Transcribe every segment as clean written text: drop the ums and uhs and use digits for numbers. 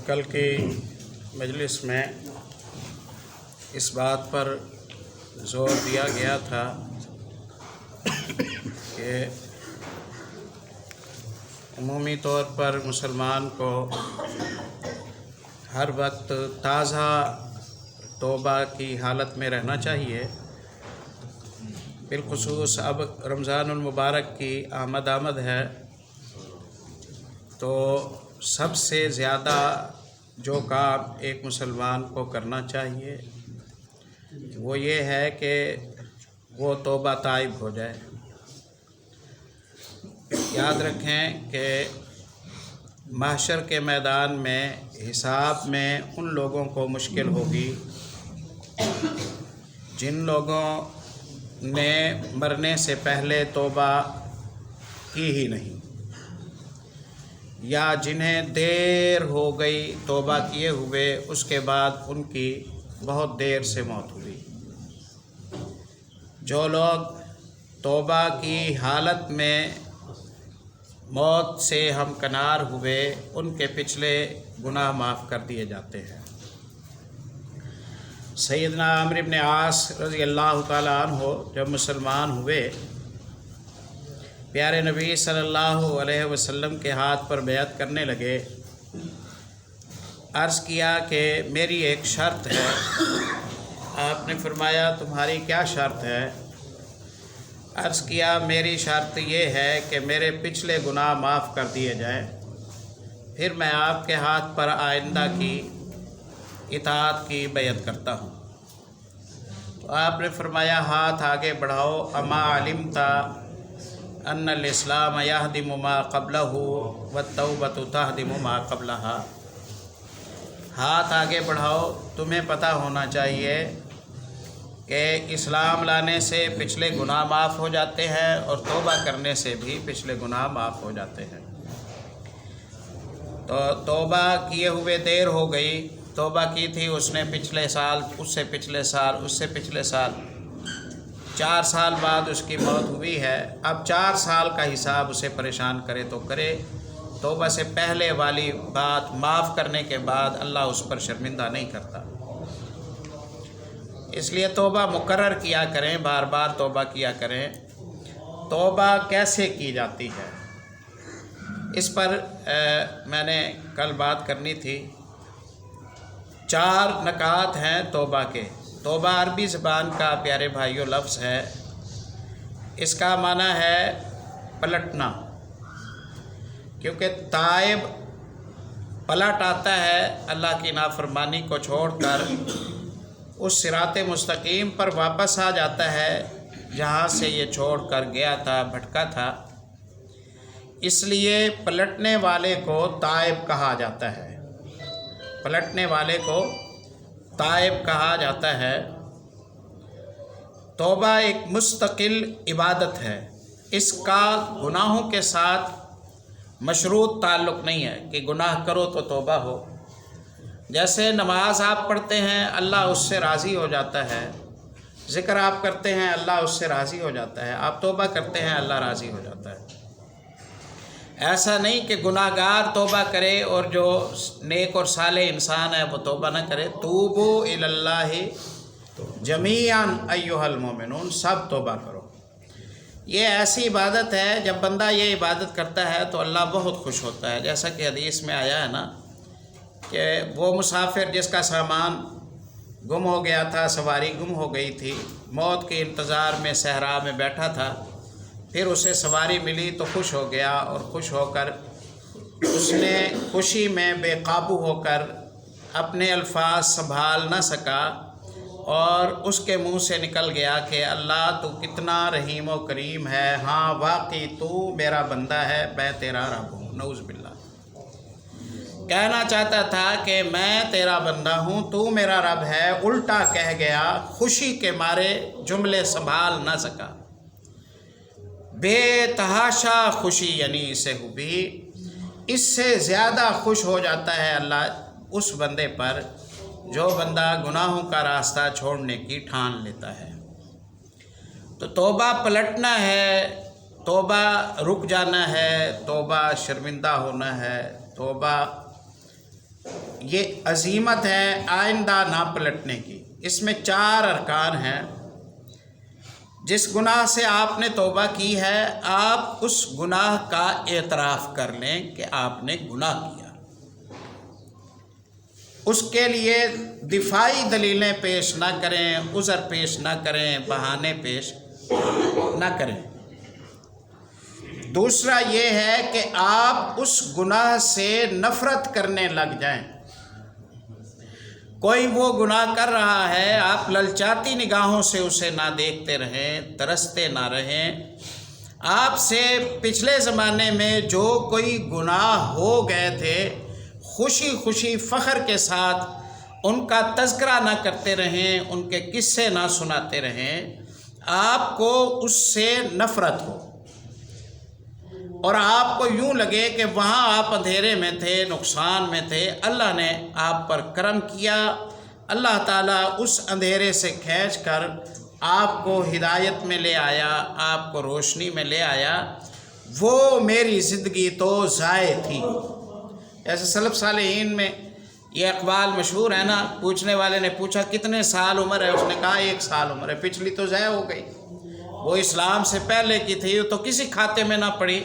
کل کی مجلس میں اس بات پر زور دیا گیا تھا کہ عمومی طور پر مسلمان کو ہر وقت تازہ توبہ کی حالت میں رہنا چاہیے۔ بالخصوص اب رمضان المبارک کی آمد ہے، تو سب سے زیادہ جو کام ایک مسلمان کو کرنا چاہیے وہ یہ ہے کہ وہ توبہ تائب ہو جائے۔ یاد رکھیں کہ محشر کے میدان میں حساب میں ان لوگوں کو مشکل ہوگی جن لوگوں نے مرنے سے پہلے توبہ کی ہی نہیں، یا جنہیں دیر ہو گئی توبہ کیے ہوئے، اس کے بعد ان کی بہت دیر سے موت ہوئی۔ جو لوگ توبہ کی حالت میں موت سے ہمکنار ہوئے، ان کے پچھلے گناہ معاف کر دیے جاتے ہیں۔ سیدنا عمرو بن عاص رضی اللہ تعالیٰ عنہ جب مسلمان ہوئے، پیارے نبی صلی اللہ علیہ وسلم کے ہاتھ پر بیعت کرنے لگے۔ عرض کیا کہ میری ایک شرط ہے۔ آپ نے فرمایا تمہاری کیا شرط ہے؟ عرض کیا میری شرط یہ ہے کہ میرے پچھلے گناہ معاف کر دیے جائیں، پھر میں آپ کے ہاتھ پر آئندہ کی اطاعت کی بیعت کرتا ہوں۔ تو آپ نے فرمایا ہاتھ آگے بڑھاؤ، اما علمت ان الاسلام یہدم ما قبلہ والتوبۃ تہدم ما قبلہا۔ ہاتھ آگے بڑھاؤ، تمہیں پتہ ہونا چاہیے کہ اسلام لانے سے پچھلے گناہ معاف ہو جاتے ہیں اور توبہ کرنے سے بھی پچھلے گناہ معاف ہو جاتے ہیں۔ تو توبہ کیے ہوئے دیر ہو گئی، توبہ کی تھی اس نے پچھلے سال، اس سے پچھلے سال، اس سے پچھلے سال، 4 سال بعد اس کی موت ہوئی ہے۔ اب 4 سال کا حساب اسے پریشان کرے تو کرے، توبہ سے پہلے والی بات معاف کرنے کے بعد اللہ اس پر شرمندہ نہیں کرتا۔ اس لیے توبہ مقرر کیا کریں، بار بار توبہ کیا کریں۔ توبہ کیسے کی جاتی ہے اس پر میں نے کل بات کرنی تھی۔ 4 نکات ہیں توبہ کے۔ توبہ عربی زبان کا پیارے بھائیوں لفظ ہے، اس کا معنی ہے پلٹنا، کیونکہ تائب پلٹ آتا ہے اللہ کی نافرمانی کو چھوڑ کر، اس صراط مستقیم پر واپس آ جاتا ہے جہاں سے یہ چھوڑ کر گیا تھا، بھٹکا تھا۔ اس لیے پلٹنے والے کو تائب کہا جاتا ہے، پلٹنے والے کو تائب کہا جاتا ہے۔ توبہ ایک مستقل عبادت ہے، اس کا گناہوں کے ساتھ مشروط تعلق نہیں ہے کہ گناہ کرو تو توبہ ہو۔ جیسے نماز آپ پڑھتے ہیں اللہ اس سے راضی ہو جاتا ہے، ذکر آپ کرتے ہیں اللہ اس سے راضی ہو جاتا ہے، آپ توبہ کرتے ہیں اللہ راضی ہو جاتا ہے۔ ایسا نہیں کہ گناہ گار توبہ کرے اور جو نیک اور صالح انسان ہے وہ توبہ نہ کرے۔ توبو الی اللہ جمیعا ایھا المؤمنون، سب توبہ کرو۔ یہ ایسی عبادت ہے، جب بندہ یہ عبادت کرتا ہے تو اللہ بہت خوش ہوتا ہے۔ جیسا کہ حدیث میں آیا ہے نا کہ وہ مسافر جس کا سامان گم ہو گیا تھا، سواری گم ہو گئی تھی، موت کے انتظار میں صحرا میں بیٹھا تھا، پھر اسے سواری ملی تو خوش ہو گیا، اور خوش ہو کر اس نے خوشی میں بے قابو ہو کر اپنے الفاظ سنبھال نہ سکا، اور اس کے منہ سے نکل گیا کہ اللہ تو کتنا رحیم و کریم ہے، ہاں واقعی تو میرا بندہ ہے، میں تیرا رب ہوں۔ نعوذ باللہ، کہنا چاہتا تھا کہ میں تیرا بندہ ہوں، تو میرا رب ہے، الٹا کہہ گیا، خوشی کے مارے جملے سنبھال نہ سکا۔ بے تحاشا خوشی یعنی اسے ہوئی، اس سے زیادہ خوش ہو جاتا ہے اللہ اس بندے پر جو بندہ گناہوں کا راستہ چھوڑنے کی ٹھان لیتا ہے۔ تو توبہ پلٹنا ہے، توبہ رک جانا ہے، توبہ شرمندہ ہونا ہے، توبہ یہ عزیمت ہے آئندہ نہ پلٹنے کی۔ اس میں 4 ارکان ہیں۔ جس گناہ سے آپ نے توبہ کی ہے، آپ اس گناہ کا اعتراف کر لیں کہ آپ نے گناہ کیا۔ اس کے لیے دفاعی دلیلیں پیش نہ کریں، عذر پیش نہ کریں، بہانے پیش نہ کریں۔ دوسرا یہ ہے کہ آپ اس گناہ سے نفرت کرنے لگ جائیں۔ کوئی وہ گناہ کر رہا ہے، آپ للچاتی نگاہوں سے اسے نہ دیکھتے رہیں، ترستے نہ رہیں۔ آپ سے پچھلے زمانے میں جو کوئی گناہ ہو گئے تھے، خوشی خوشی فخر کے ساتھ ان کا تذکرہ نہ کرتے رہیں، ان کے قصے نہ سناتے رہیں۔ آپ کو اس سے نفرت ہو اور آپ کو یوں لگے کہ وہاں آپ اندھیرے میں تھے، نقصان میں تھے، اللہ نے آپ پر کرم کیا، اللہ تعالیٰ اس اندھیرے سے کھینچ کر آپ کو ہدایت میں لے آیا، آپ کو روشنی میں لے آیا۔ وہ میری زندگی تو ضائع تھی۔ ایسے سلف صالحین میں یہ اقوال مشہور ہے نا، پوچھنے والے نے پوچھا کتنے سال عمر ہے، اس نے کہا 1 سال عمر ہے، پچھلی تو ضائع ہو گئی، وہ اسلام سے پہلے کی تھی تو کسی کھاتے میں نہ پڑی،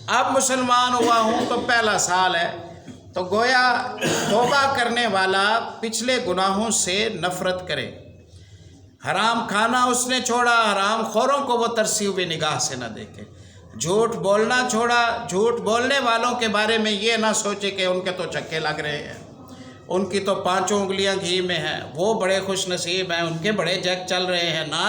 اب مسلمان ہوا ہوں تو پہلا سال ہے۔ تو گویا توبہ کرنے والا پچھلے گناہوں سے نفرت کرے۔ حرام کھانا اس نے چھوڑا، حرام خوروں کو وہ ترسی ہوئی نگاہ سے نہ دیکھے۔ جھوٹ بولنا چھوڑا، جھوٹ بولنے والوں کے بارے میں یہ نہ سوچے کہ ان کے تو چکے لگ رہے ہیں، ان کی تو 5 انگلیاں گھی میں ہیں، وہ بڑے خوش نصیب ہیں، ان کے بڑے جگ چل رہے ہیں۔ نہ،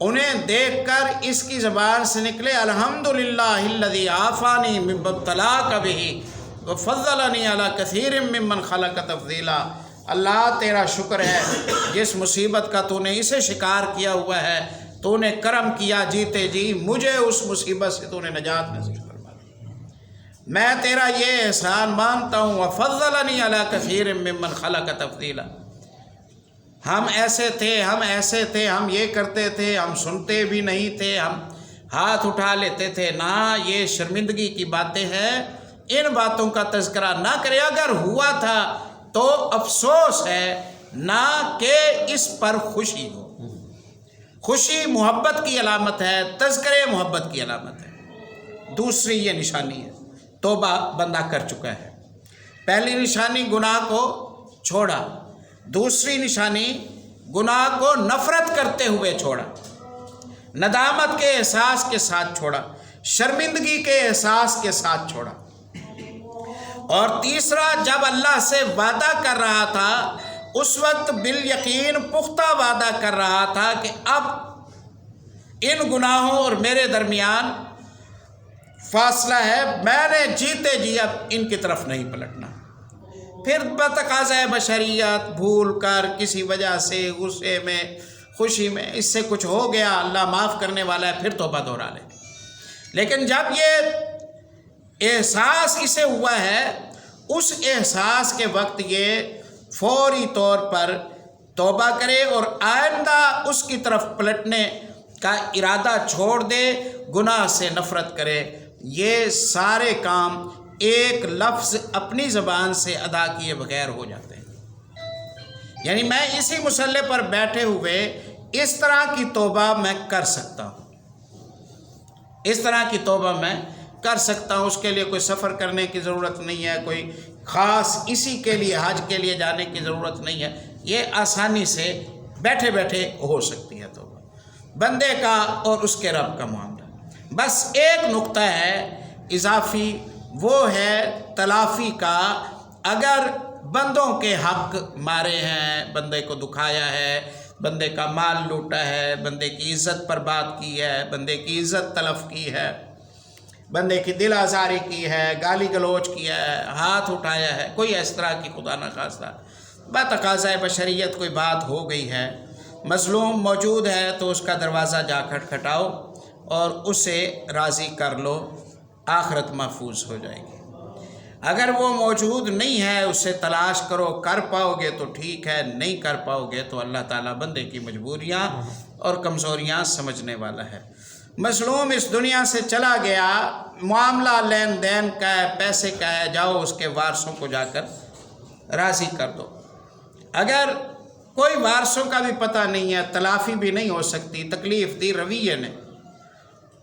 انہیں دیکھ کر اس کی زبان سے نکلے الحمدللہ الذی عافانی مما ابتلاک بہ وفضلنی علی کثیر ممن خلق تفضیلا۔ اللہ تیرا شکر ہے جس مصیبت کا تو نے اسے شکار کیا ہوا ہے، تو نے کرم کیا جیتے جی، مجھے اس مصیبت سے تو نے نجات نصیب فرما دی۔ میں تیرا یہ احسان مانتا ہوں، وفضلنی علی کثیر ممن خلق تفضیلا۔ ہم ایسے تھے، ہم ایسے تھے، ہم یہ کرتے تھے، ہم سنتے بھی نہیں تھے، ہم ہاتھ اٹھا لیتے تھے۔ نہ، یہ شرمندگی کی باتیں ہیں، ان باتوں کا تذکرہ نہ کرے۔ اگر ہوا تھا تو افسوس ہے، نہ کہ اس پر خوشی ہو۔ خوشی محبت کی علامت ہے، تذکرے محبت کی علامت ہے۔ دوسری یہ نشانی ہے، توبہ بندہ کر چکا ہے۔ پہلی نشانی گناہ کو چھوڑا، دوسری نشانی گناہ کو نفرت کرتے ہوئے چھوڑا، ندامت کے احساس کے ساتھ چھوڑا، شرمندگی کے احساس کے ساتھ چھوڑا۔ اور تیسرا، جب اللہ سے وعدہ کر رہا تھا اس وقت بالیقین پختہ وعدہ کر رہا تھا کہ اب ان گناہوں اور میرے درمیان فاصلہ ہے، میں نے جیتے جی اب ان کی طرف نہیں پلٹنا۔ پھر بتقاضۂ بشریت بھول کر کسی وجہ سے غصے میں، خوشی میں، اس سے کچھ ہو گیا، اللہ معاف کرنے والا ہے، پھر توبہ دہرا لے۔ لیکن جب یہ احساس اسے ہوا ہے، اس احساس کے وقت یہ فوری طور پر توبہ کرے اور آئندہ اس کی طرف پلٹنے کا ارادہ چھوڑ دے، گناہ سے نفرت کرے۔ یہ سارے کام ایک لفظ اپنی زبان سے ادا کیے بغیر ہو جاتے ہیں۔ یعنی میں اسی مصلے پر بیٹھے ہوئے اس طرح کی توبہ میں کر سکتا ہوں، اس طرح کی توبہ میں کر سکتا ہوں۔ اس کے لیے کوئی سفر کرنے کی ضرورت نہیں ہے، کوئی خاص اسی کے لیے حج کے لیے جانے کی ضرورت نہیں ہے، یہ آسانی سے بیٹھے بیٹھے ہو سکتی ہے توبہ، بندے کا اور اس کے رب کا معاملہ۔ بس ایک نقطہ ہے اضافی، وہ ہے تلافی کا۔ اگر بندوں کے حق مارے ہیں، بندے کو دکھایا ہے، بندے کا مال لوٹا ہے، بندے کی عزت پر بات کی ہے، بندے کی عزت تلف کی ہے، بندے کی دل آزاری کی ہے، گالی گلوچ کیا ہے، ہاتھ اٹھایا ہے، کوئی اس طرح کی خدا نہ خواستہ بتقاضۂ بشریت کوئی بات ہو گئی ہے، مظلوم موجود ہے تو اس کا دروازہ جا کھٹکھٹاؤ اور اسے راضی کر لو، آخرت محفوظ ہو جائے گی۔ اگر وہ موجود نہیں ہے، اسے تلاش کرو، کر پاؤ گے تو ٹھیک ہے، نہیں کر پاؤ گے تو اللہ تعالیٰ بندے کی مجبوریاں اور کمزوریاں سمجھنے والا ہے۔ مظلوم اس دنیا سے چلا گیا، معاملہ لین دین کا ہے، پیسے کا ہے، جاؤ اس کے وارثوں کو جا کر راضی کر دو۔ اگر کوئی وارثوں کا بھی پتہ نہیں ہے، تلافی بھی نہیں ہو سکتی، تکلیف دی رویے نے،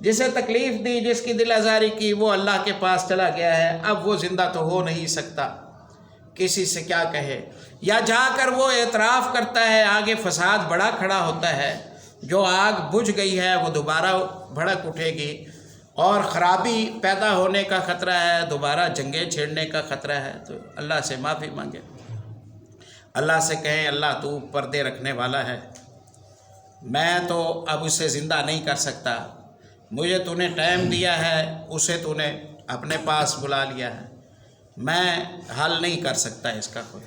جسے تکلیف دی، جس کی دل آزاری کی، وہ اللہ کے پاس چلا گیا ہے، اب وہ زندہ تو ہو نہیں سکتا، کسی سے کیا کہے، یا جا کر وہ اعتراف کرتا ہے، آگے فساد بڑا کھڑا ہوتا ہے، جو آگ بجھ گئی ہے وہ دوبارہ بھڑک اٹھے گی اور خرابی پیدا ہونے کا خطرہ ہے، دوبارہ جنگیں چھیڑنے کا خطرہ ہے، تو اللہ سے معافی مانگے، اللہ سے کہیں اللہ تو پردے رکھنے والا ہے، میں تو اب اسے زندہ نہیں کر سکتا، مجھے تو نے ٹائم دیا ہے، اسے تو نے اپنے پاس بلا لیا ہے، میں حل نہیں کر سکتا اس کا کوئی،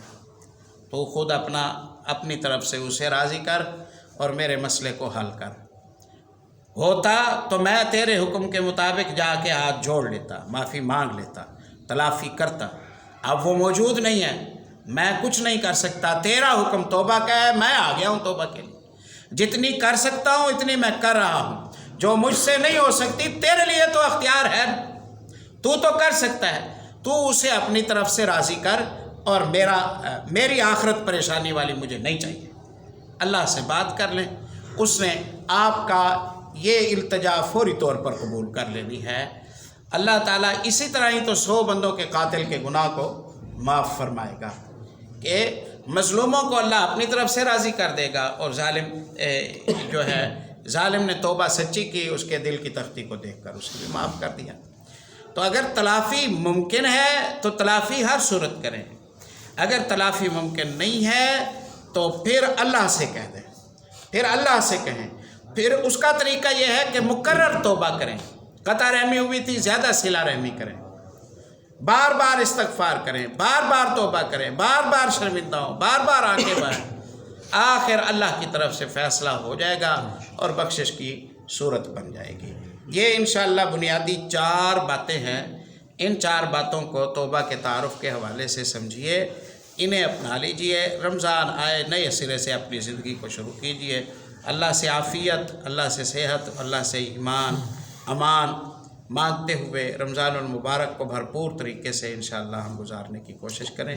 تو خود اپنی طرف سے اسے راضی کر اور میرے مسئلے کو حل کر۔ ہوتا تو میں تیرے حکم کے مطابق جا کے ہاتھ جوڑ لیتا، معافی مانگ لیتا، تلافی کرتا، اب وہ موجود نہیں ہے، میں کچھ نہیں کر سکتا، تیرا حکم توبہ کا ہے، میں آ گیا ہوں توبہ کے لیے، جتنی کر سکتا ہوں اتنی میں کر رہا ہوں، جو مجھ سے نہیں ہو سکتی تیرے لیے تو اختیار ہے، تو کر سکتا ہے، تو اسے اپنی طرف سے راضی کر، اور میری آخرت پریشانی والی مجھے نہیں چاہیے۔ اللہ سے بات کر لیں، اس نے آپ کا یہ التجا فوری طور پر قبول کر لینی ہے، اللہ تعالیٰ اسی طرح ہی تو 100 بندوں کے قاتل کے گناہ کو معاف فرمائے گا کہ مظلوموں کو اللہ اپنی طرف سے راضی کر دے گا، اور ظالم نے توبہ سچی کی، اس کے دل کی تختی کو دیکھ کر اسے بھی معاف کر دیا۔ تو اگر تلافی ممکن ہے تو تلافی ہر صورت کریں، اگر تلافی ممکن نہیں ہے تو پھر اللہ سے کہہ دیں، پھر اللہ سے کہیں، پھر اس کا طریقہ یہ ہے کہ مکرر توبہ کریں، قطع رحمی ہوئی تھی زیادہ صلہ رحمی کریں، بار بار استغفار کریں، بار بار توبہ کریں، بار بار شرمندہ ہوں، بار بار آنکھیں بھریں، آخر اللہ کی طرف سے فیصلہ ہو جائے گا اور بخشش کی صورت بن جائے گی۔ یہ انشاءاللہ بنیادی 4 باتیں ہیں، ان 4 باتوں کو توبہ کے تعارف کے حوالے سے سمجھیے، انہیں اپنا لیجئے، رمضان آئے نئے سرے سے اپنی زندگی کو شروع کیجئے، اللہ سے عافیت، اللہ سے صحت، اللہ سے ایمان، امان مانگتے ہوئے رمضان المبارک کو بھرپور طریقے سے انشاءاللہ ہم گزارنے کی کوشش کریں۔